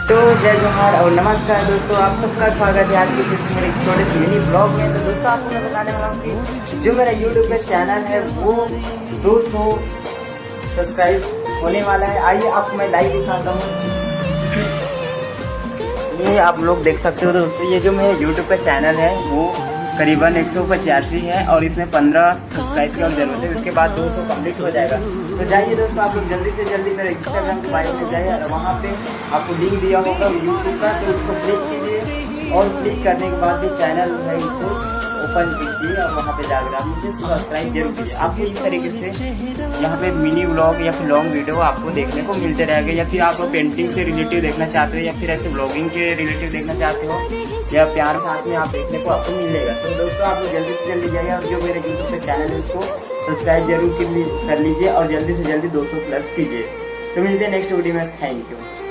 तो जय जोहार और नमस्कार दोस्तों, आप सबका स्वागत है आज के मेरे छोटे से मिनी ब्लॉग में। तो दोस्तों आपको मैं बताने वाला हूँ कि जो मेरा यूट्यूब पे चैनल है वो 200 सब्सक्राइब होने वाला है। आइए आपको मैं लाइव दिखाता हूँ। ये आप लोग देख सकते हो दोस्तों, ये जो मेरा यूट्यूब पे चैनल है वो करीबन 185 है और इसमें 15 सब्सक्राइब की और जरूरत है। उसके बाद 200 कंप्लीट हो जाएगा। तो जाइए दोस्तों, आप लोग जल्दी से जल्दी मेरे इंस्टाग्राम के बायो में जाइए और वहाँ पे आपको लिंक दिया होगा यूट्यूब का, तो उसको क्लिक कीजिए और क्लिक करने के बाद जो चैनल है इसको ओपन कीजिए और वहाँ पे जाकर आप मुझे सब्सक्राइब जरूर कीजिए। आपको इस तरीके से यहाँ पे मिनी व्लॉग या फिर लॉन्ग वीडियो आपको देखने को मिलते रहेंगे। या फिर आप पेंटिंग से रिलेटिव देखना चाहते हो या फिर ऐसे ब्लॉगिंग के रिलेटिव देखना चाहते हो या प्यार साथ में आप देखने को आपको मिलेगा। तो दोस्तों आप लोग जल्दी से जल्दी जाइए और जो मेरे यूट्यूब पे चैनल है उसको सब्सक्राइब जरूर कर लीजिए और जल्दी से जल्दी 200 प्लस कीजिए। तो मिलते हैं नेक्स्ट वीडियो में। Thank you.